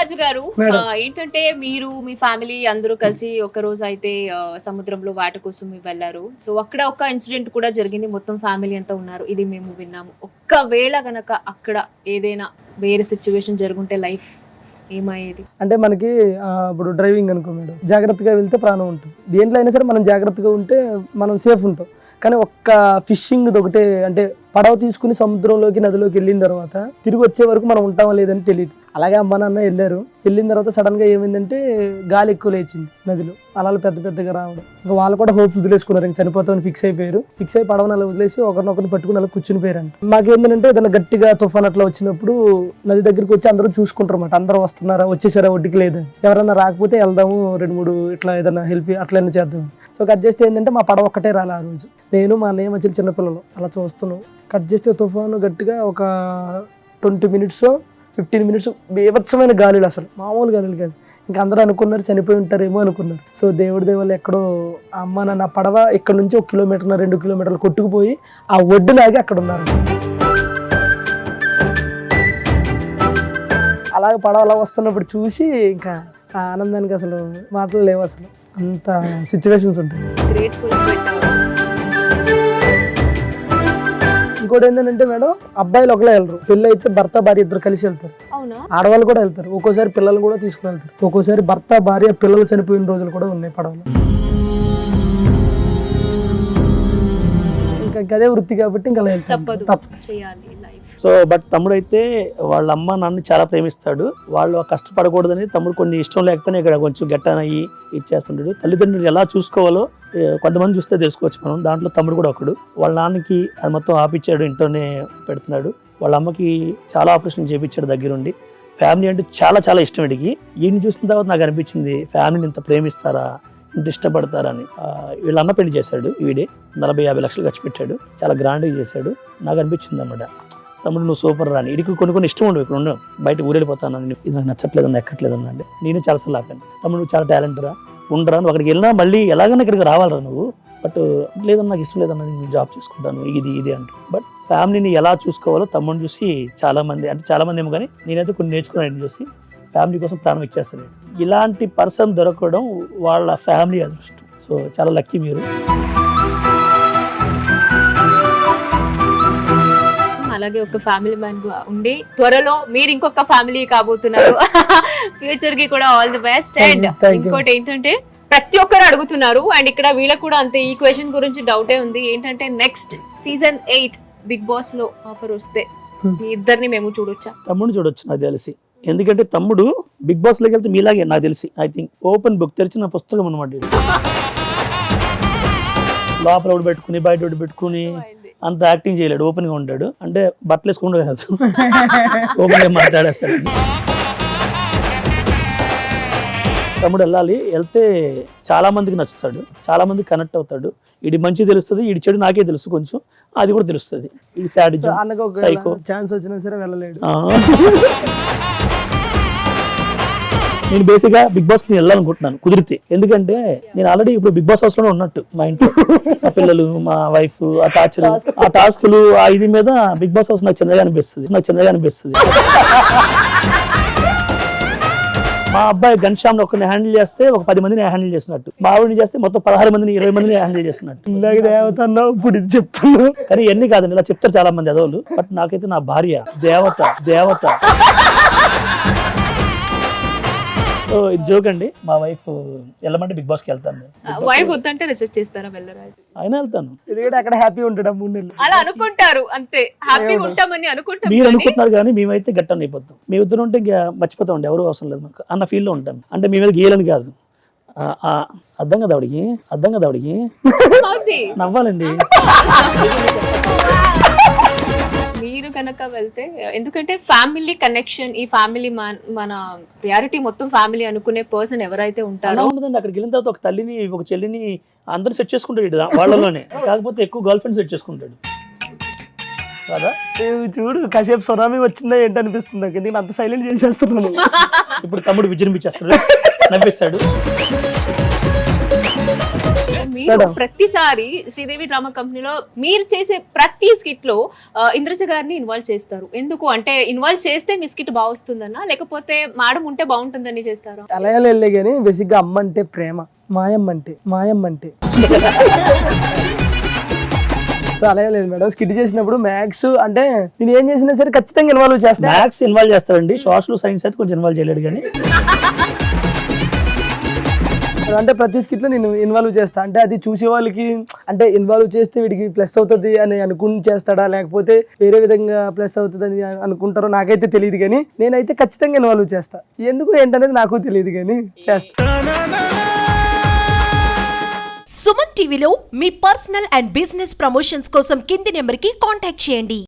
రాజు గారు ఏంటంటే మీరు మీ ఫ్యామిలీ అందరూ కలిసి ఒక రోజు అయితే సముద్రంలో వాట కోసం వెళ్ళారు. సో అక్కడ ఒక ఇన్సిడెంట్ కూడా జరిగింది, మొత్తం ఫ్యామిలీ అంతా ఉన్నారు, ఇది మేము విన్నాము. ఒక్కవేళ గనక అక్కడ ఏదైనా వేరే సిచ్యువేషన్ జరుగుంటే లైఫ్ ఏమయ్యేది? అంటే మనకి ఇప్పుడు డ్రైవింగ్ అనుకో మేడం, జాగ్రత్తగా వెళ్తే ప్రాణం ఉంటుంది. దేంట్లో అయినా సరే మనం జాగ్రత్తగా ఉంటే మనం సేఫ్ ఉంటాం. కానీ ఒక్క ఫిషింగ్ ఒకటే, అంటే పడవ తీసుకుని సముద్రంలోకి నదిలోకి వెళ్ళిన తర్వాత తిరిగి వచ్చే వరకు మనం ఉంటామో లేదని తెలియదు. అలాగే అమ్మ నాన్న వెళ్ళిన తర్వాత సడన్ గా ఏమైందంటే గాలి ఎక్కువ లేచింది నదిలో, అలలు పెద్ద పెద్దగా రావడం. ఇంకా వాళ్ళు కూడా హోప్స్ వదిలేసుకున్నారు, ఇంకా చనిపోతామని ఫిక్స్ అయిపోయారు. ఫిక్స్ అయి పడవని అలా వదిలేసి ఒకరినొకరిని పట్టుకుని అలా కూర్చుని పోయారంట. మాకేంటంటే ఏదైనా గట్టిగా తుఫాన్ అట్లా వచ్చినప్పుడు నది దగ్గరికి వచ్చి అందరూ చూసుకుంటారు అన్నమాట. అందరూ వస్తున్నారా, వచ్చేసారా, ఒడ్డుకి లేదా, ఎవరైనా రాకపోతే వెళ్దాము, 2-3 ఇట్లా ఏదైనా హెల్ప్ అట్లయినా చేద్దాం. సో కట్ చేస్తే ఏంటంటే మా పడవ ఒక్కటే రాలి ఆ రోజు. నేను మా అన్నయ్య మధ్య చిన్నపిల్లలు అలా చూస్తున్నాం. కట్ చేస్తే తుఫాను గట్టిగా ఒక 20 minutes 15 minutes బీభత్సమైన గాలులు, అసలు మామూలు గాలులు కాదు. ఇంకా అందరూ అనుకున్నారు చనిపోయి ఉంటారేమో అనుకున్నారు. సో దేవుడి దేవాళ్ళు ఎక్కడో అమ్మ నాన్న పడవ ఇక్కడ నుంచి 1 kilometer 2 kilometers కొట్టుకుపోయి ఆ ఒడ్డులాగి అక్కడ ఉన్నారు. అలాగే పడవ అలా వస్తున్నప్పుడు చూసి ఇంకా ఆ ఆనందానికి అసలు మాటలు లేవు, అసలు అంత సిచ్యువేషన్స్ ఉంటాయి. ఇంకోటి ఏంటంటే మేడం, అబ్బాయిలు ఒకలే వెళ్ళరు, పెళ్ళి అయితే భర్త భార్య ఇద్దరు కలిసి వెళ్తారు. ఆడవాళ్ళు కూడా వెళ్తారు, ఒక్కోసారి పిల్లలు కూడా తీసుకుని వెళ్తారు. ఒక్కోసారి భర్త భార్య పిల్లలు చనిపోయిన రోజులు కూడా ఉన్నాయి పడవలు. ఇంకా అదే వృత్తి కాబట్టి ఇంకా తప్పదు. సో బట్ తమ్ముడు అయితే వాళ్ళ అమ్మ నాన్న చాలా ప్రేమిస్తాడు. వాళ్ళు కష్టపడకూడదని తమ్ముడు కొన్ని ఇష్టం లేకపోయినా ఇక్కడ కొంచెం గట్టనయ్యి ఇచ్చేస్తుంటాడు. తల్లిదండ్రులు ఎలా చూసుకోవాలో కొంతమంది చూస్తే తెలుసుకోవచ్చు మనం, దాంట్లో తమ్ముడు కూడా ఒకడు. వాళ్ళ నాన్నకి అది మొత్తం ఆపిచ్చాడు, ఇంట్లోనే పెడుతున్నాడు. వాళ్ళ అమ్మకి చాలా ఆపరేషన్ చేయించాడు దగ్గరుండి. ఫ్యామిలీ అంటే చాలా చాలా ఇష్టం. వీడికి ఈయన్ని చూసిన తర్వాత నాకు అనిపించింది, ఫ్యామిలీని ఇంత ప్రేమిస్తారా, ఇంత ఇష్టపడతారని. వీళ్ళ అన్న పెళ్లి చేశాడు వీడే, 40-50 లక్షలు ఖర్చు పెట్టాడు, చాలా గ్రాండ్గా చేశాడు. నాకు అనిపించింది అన్నమాట, తమ్ముడు నువ్వు సూపర్ రాని. ఇడికి కొన్ని ఇష్టం ఉండవు, ఇక్కడ ఉండవు, బయట ఊరెళ్ళిపోతాను, ఇది నాకు నచ్చట్లేదన్నా, ఎక్కట్లేదన్నా అంటే నేను చాలాసార్లు ఆపాను. తమ్ముడు నువ్వు చాలా టాలెంట్ రా, ఉండరా, నువ్వు అక్కడికి వెళ్ళినా మళ్ళీ ఎలాగైనా ఇక్కడికి రావాలరా నువ్వు, బట్ లేదన్నా నాకు ఇష్టం లేదన్నా, నేను జాబ్ చేసుకుంటాను, ఇది అంటూ. బట్ ఫ్యామిలీని ఎలా చూసుకోవాలో తమ్ముడిని చూసి చాలా మంది ఏమో కానీ నేనైతే కొన్ని నేర్చుకున్నాను చూసి, ఫ్యామిలీ కోసం ప్రాణం ఇచ్చేస్తాను. ఇలాంటి పర్సన్ దొరకడం వాళ్ళ ఫ్యామిలీ అదృష్టం. సో చాలా లక్కీ మీరు. అలాగే ఒక ఫ్యామిలీ మ్యాన్ ఉండి త్వరలో మీరు ఇంకొక ఫ్యామిలీ కాబోతున్నారు. ఫ్యూచర్ కి కూడా ఆల్ ది బెస్ట్. అండ్ ఇంకోటి ఏంటంటే ప్రతి ఒక్కరు అడుగుతున్నారు, అండ్ ఇక్కడ వీళ్ళకి కూడా అంతే ఈ క్వశ్చన్ గురించి డౌటే ఉంది. ఏంటంటే నెక్స్ట్ season 8 బిగ్ బాస్ లో ఆఫర్ వస్తే మీ ఇద్దరిని మేము చూడొచ్చా? తమ్ముడు చూడొచ్చు నాకు తెలిసి, ఎందుకంటే తమ్ముడు బిగ్ బాస్ లోకి వెళ్తే మీలాగే నాకు తెలిసి, ఐ థింక్ ఓపెన్ బుక్ తెరిచిన పుస్తకం అనమాట. లోపల ఒకటి పెట్టుకుని బయట ఒకటి పెట్టుకుని అంత యాక్టింగ్ చేయలేడు, ఓపెన్ గా ఉంటాడు. అంటే బట్టలు వేసుకుంటూ కాదు, ఓపెన్ గా మాట్లాడేస్తాడు. తమ్ముడు వెళ్తే చాలా మందికి నచ్చుతాడు, చాలా మందికి కనెక్ట్ అవుతాడు. ఇది మంచి తెలుస్తుంది, ఇది చెడు నాకే తెలుసు కొంచెం, అది కూడా తెలుస్తుంది. ఇది సాడిజం, సైకో. ఛాన్స్ వచ్చినా సరే వెళ్ళలేడు. నేను బేసిక్ గా బిగ్ బాస్ కి వెళ్ళాలనుకుంటున్నాను కుదిరితే, ఎందుకంటే నేను ఆల్రెడీ ఇప్పుడు బిగ్ బాస్ హౌస్ లోనే ఉన్నట్టు. మా ఇంట్లో మా పిల్లలు, మా వైఫ్, ఆ టాస్కులు, ఆ ఇది మీద బిగ్ బాస్ హౌస్ నాకు చిన్నగా అనిపిస్తుంది. మా అబ్బాయి ఘనశ్యామ్ ఒకరిని హ్యాండిల్ చేస్తే ఒక 10 మందిని హ్యాండిల్ చేసినట్టు, మా ఆవిడని చేస్తే మొత్తం 16 మందిని 20 మందిని హ్యాండిల్ చేసినట్టు. ఇప్పుడు ఇది చెప్తున్నా కానీ ఎన్ని కాదండి, ఇలా చెప్తారు చాలా మంది అదోళ్ళు. బట్ నాకైతే నా భార్య దేవత. సో ఇది జోక్ అండి. మా వైఫ్ వెళ్ళమంటే బిగ్ బాస్ కి వెళ్తాను. వైఫ్ వద్దంటే రిజెక్ట్ చేస్తారా? వెళ్ళరా? అయినా వెళ్తాను, ఎందుకంటే అక్కడ హ్యాపీ ఉంటాడు 3 నెలలు. అలా అనుకుంటారు అంతే, హ్యాపీ ఉంటామని అనుకుంటాం. మీరు అనుకుంటున్నారు కానీ మేమైతే గట్టని అయిపోతాం. మీ ఇద్దరు ఉంటే ఇంకా మర్చిపోతాం, ఎవరు అవసరం లేదు మాకు అన్న ఫీల్ లో ఉంటాను. అంటే మీ మీద గీయాలని కాదు, అర్థం కదా ఆవిడికి నవ్వాలండి. మీరు కనుక వెళ్తే, ఎందుకంటే ఫ్యామిలీ కనెక్షన్, ఈ ఫ్యామిలీ మన ప్రియారిటీ మొత్తం ఫ్యామిలీ అనుకునే పర్సన్ ఎవరైతే ఉంటారో ఉండదండి. అక్కడికి వెళ్ళిన తర్వాత ఒక తల్లిని, ఒక చెల్లిని అందరు సెట్ చేసుకుంటాడు వాళ్ళలోనే. కాకపోతే ఎక్కువ గర్ల్ ఫ్రెండ్ సెట్ చేసుకుంటాడు కదా. చూడు కాసేపు సునామీ వచ్చిందా ఏంటి అనిపిస్తుంది నాకు, ఎందుకంటే అంత సైలెంట్ చేసేస్తున్నాను. ఇప్పుడు తమ్ముడు విజృంభించేస్తాడు, నవ్విస్తాడు. మేడం. ప్రతిసారి శ్రీదేవి డ్రామా కంపెనీలో మీరు చేసే ప్రతి స్కిట్ లో ఇంద్రజ గారిని ఇన్వాల్వ్ చేస్తారు. ఎందుకు అంటే ఇన్వాల్వ్ చేస్తే మీ స్కిట్ బాగా వస్తుందన్నా, లేకపోతే మేడం ఉంటే బాగుంటుందని చేస్తారా? అలా వెళ్ళే కానీ బేసిక్గా అమ్మ అంటే ప్రేమ, మాయమ్మ అంటే సో అలా లేదు మేడం. స్కిట్ చేసినప్పుడు మ్యాథ్స్ అంటే నేను ఏం చేసినా సరే ఖచ్చితంగా ఇన్వాల్వ్ చేస్తాను. మ్యాథ్స్ ఇన్వాల్వ్ చేస్తారండి, సోషల్ సైన్స్ అయితే కొంచెం ఇన్వాల్వ్ చేయలేడు కానీ అంటే ప్రతి స్కిట్ లో నేను ఇన్వాల్వ్ చేస్తా. అంటే అది చూసే వాళ్ళకి అంటే ఇన్వాల్వ్ చేస్తే వీడికి ప్లస్ అవుతుంది అని అనుకుని చేస్తాడా, లేకపోతే వేరే విధంగా ప్లస్ అవుతుంది అని అనుకుంటారో నాకైతే తెలియదు, కానీ నేనైతే ఖచ్చితంగా ఇన్వాల్వ్ చేస్తా. ఎందుకు ఏంటనేది నాకు తెలియదు కానీ చేస్తా. సుమన్ టీవీలో మీ పర్సనల్ అండ్ బిజినెస్ ప్రమోషన్స్ కోసం కింది నెంబర్కి కాంటాక్ట్ చేయండి.